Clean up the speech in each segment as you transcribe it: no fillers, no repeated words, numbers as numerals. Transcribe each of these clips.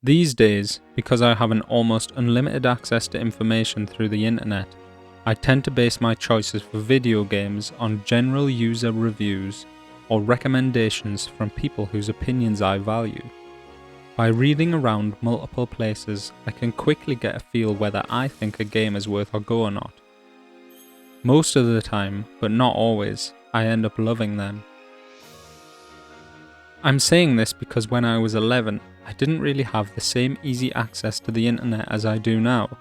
These days, because I have an almost unlimited access to information through the internet, I tend to base my choices for video games on general user reviews or recommendations from people whose opinions I value. By reading around multiple places, I can quickly get a feel whether I think a game is worth a go or not. Most of the time, but not always, I end up loving them. I'm saying this because when I was 11, I didn't really have the same easy access to the internet as I do now.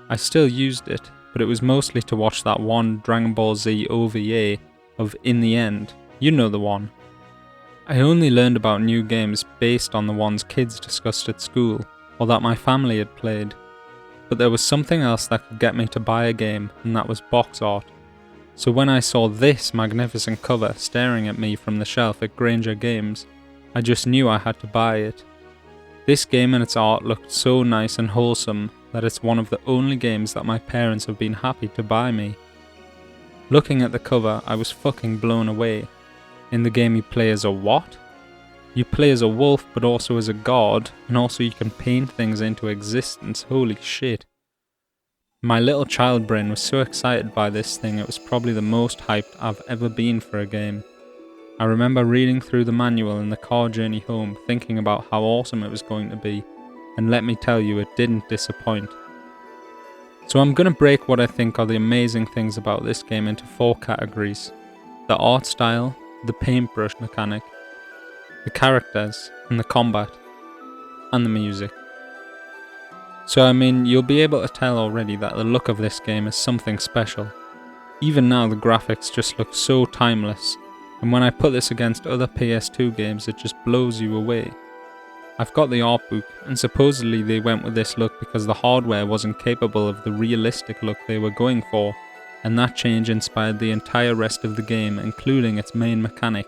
I still used it, but it was mostly to watch that one Dragon Ball Z OVA of In the End, you know the one. I only learned about new games based on the ones kids discussed at school, or that my family had played. But there was something else that could get me to buy a game, and that was box art. So when I saw this magnificent cover staring at me from the shelf at Granger Games, I just knew I had to buy it. This game and its art looked so nice and wholesome that it's one of the only games that my parents have been happy to buy me. Looking at the cover, I was fucking blown away. In the game you play as a what? You play as a wolf but also as a god, and also you can paint things into existence, holy shit. My little child brain was so excited by this thing, it was probably the most hyped I've ever been for a game. I remember reading through the manual in the car journey home, thinking about how awesome it was going to be, and let me tell you, it didn't disappoint. So I'm gonna break what I think are the amazing things about this game into 4 categories: the art style, the paintbrush mechanic, the characters, and the combat, and the music. So I mean, you'll be able to tell already that the look of this game is something special. Even now the graphics just look so timeless, and when I put this against other PS2 games it just blows you away. I've got the Artbook, and supposedly they went with this look because the hardware wasn't capable of the realistic look they were going for, and that change inspired the entire rest of the game, including its main mechanic.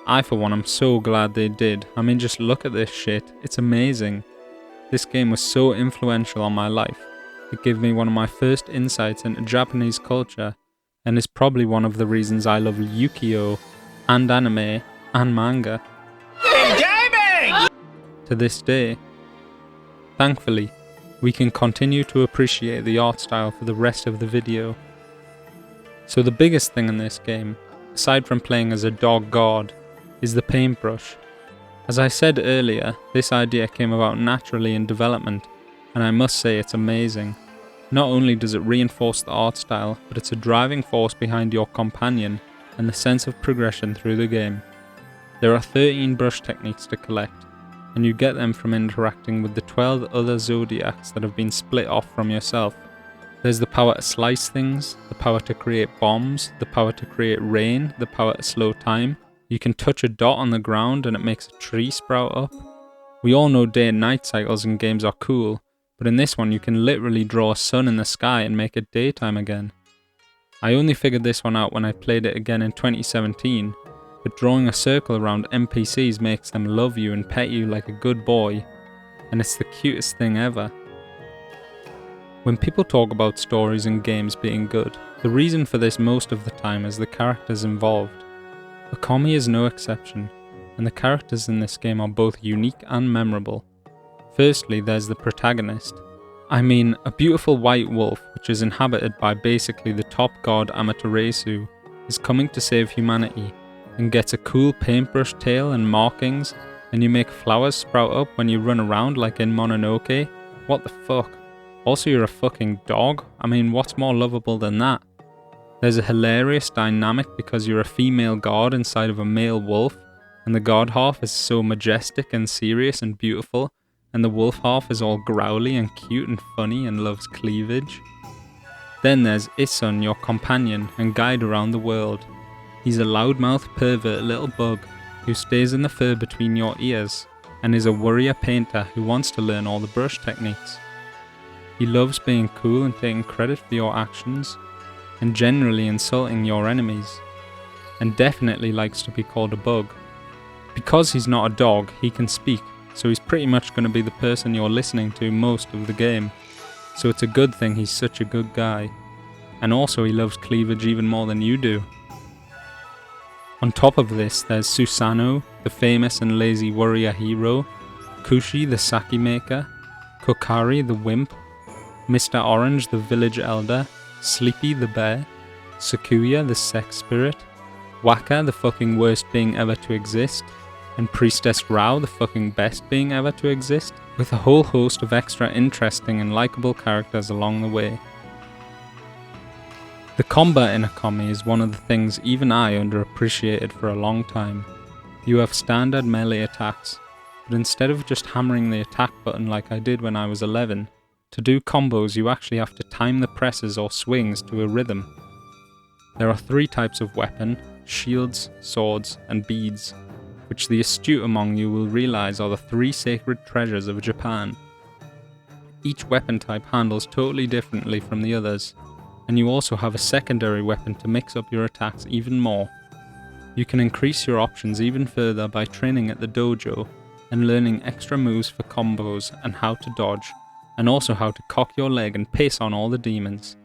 I for one am so glad they did. I mean, just look at this shit, it's amazing. This game was so influential on my life. It gave me one of my first insights into Japanese culture, and is probably one of the reasons I love Yu-Gi-Oh! And anime and manga. Gaming! To this day. Thankfully, we can continue to appreciate the art style for the rest of the video. So the biggest thing in this game, aside from playing as a dog god, is the paintbrush. As I said earlier, this idea came about naturally in development, and I must say it's amazing. Not only does it reinforce the art style, but it's a driving force behind your companion and the sense of progression through the game. There are 13 brush techniques to collect, and you get them from interacting with the 12 other zodiacs that have been split off from yourself. There's the power to slice things, the power to create bombs, the power to create rain, the power to slow time. You can touch a dot on the ground and it makes a tree sprout up. We all know day and night cycles in games are cool, but in this one you can literally draw a sun in the sky and make it daytime again. I only figured this one out when I played it again in 2017, but drawing a circle around NPCs makes them love you and pet you like a good boy, and it's the cutest thing ever. When people talk about stories and games being good, the reason for this most of the time is the characters involved. Okami is no exception, and the characters in this game are both unique and memorable. Firstly, there's the protagonist. I mean, a beautiful white wolf, which is inhabited by basically the top god Amaterasu, is coming to save humanity, and gets a cool paintbrush tail and markings, and you make flowers sprout up when you run around like in Mononoke. What the fuck? Also, you're a fucking dog? I mean, what's more lovable than that? There's a hilarious dynamic because you're a female god inside of a male wolf, and the god half is so majestic and serious and beautiful, and the wolf half is all growly and cute and funny and loves cleavage. Then there's Isun, your companion and guide around the world. He's a loudmouth pervert little bug who stays in the fur between your ears, and is a warrior painter who wants to learn all the brush techniques. He loves being cool and taking credit for your actions, and generally insulting your enemies, and definitely likes to be called a bug. Because he's not a dog, he can speak, so he's pretty much going to be the person you're listening to most of the game, so it's a good thing he's such a good guy. And also he loves cleavage even more than you do. On top of this, there's Susano, the famous and lazy warrior hero. Kushi the sake maker, Kokari the wimp, Mr. Orange the village elder, Sleepy the bear, Sakuya the sex spirit, Waka the fucking worst being ever to exist, and Priestess Rao the fucking best being ever to exist, with a whole host of extra interesting and likeable characters along the way. The combat in Okami is one of the things even I underappreciated for a long time. You have standard melee attacks, but instead of just hammering the attack button like I did when I was 11, to do combos you actually have to time the presses or swings to a rhythm. There are 3 types of weapon: shields, swords, and beads, which the astute among you will realize are the 3 sacred treasures of Japan. Each weapon type handles totally differently from the others, and you also have a secondary weapon to mix up your attacks even more. You can increase your options even further by training at the dojo and learning extra moves for combos and how to dodge, and also how to cock your leg and piss on all the demons.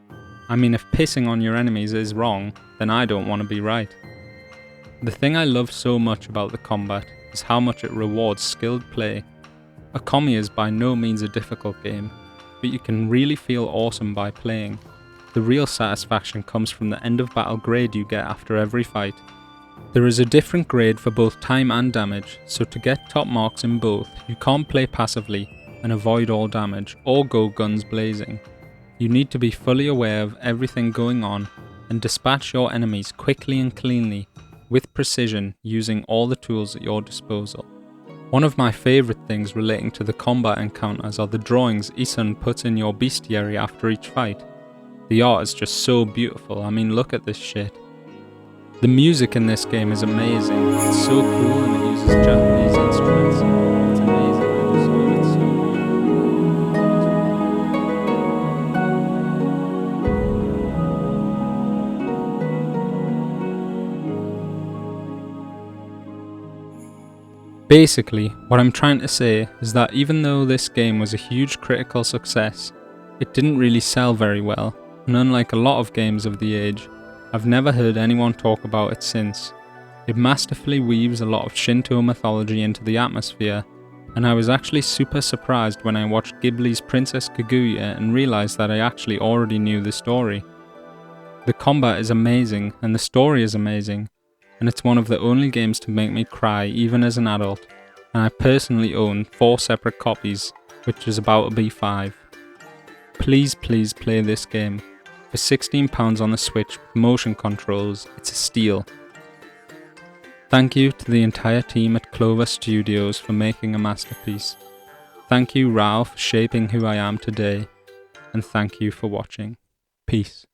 I mean, if pissing on your enemies is wrong, then I don't want to be right. The thing I love so much about the combat is how much it rewards skilled play. Okami is by no means a difficult game, but you can really feel awesome by playing. The real satisfaction comes from the end of battle grade you get after every fight. There is a different grade for both time and damage, so to get top marks in both, you can't play passively and avoid all damage, or go guns blazing. You need to be fully aware of everything going on and dispatch your enemies quickly and cleanly, with precision, using all the tools at your disposal. One of my favourite things relating to the combat encounters are the drawings Isun puts in your bestiary after each fight. The art is just so beautiful, I mean look at this shit. The music in this game is amazing, it's so cool and it uses Japanese instruments. It's amazing, I just love it so much. Basically, what I'm trying to say is that even though this game was a huge critical success, it didn't really sell very well, and unlike a lot of games of the age, I've never heard anyone talk about it since. It masterfully weaves a lot of Shinto mythology into the atmosphere, and I was actually super surprised when I watched Ghibli's Princess Kaguya and realised that I actually already knew the story. The combat is amazing, and the story is amazing, and it's one of the only games to make me cry even as an adult, and I personally own 4 separate copies, which is about to be 5. Please play this game. For £16 on the Switch with motion controls, it's a steal. Thank you to the entire team at Clover Studios for making a masterpiece. Thank you Rao for shaping who I am today, and thank you for watching. Peace.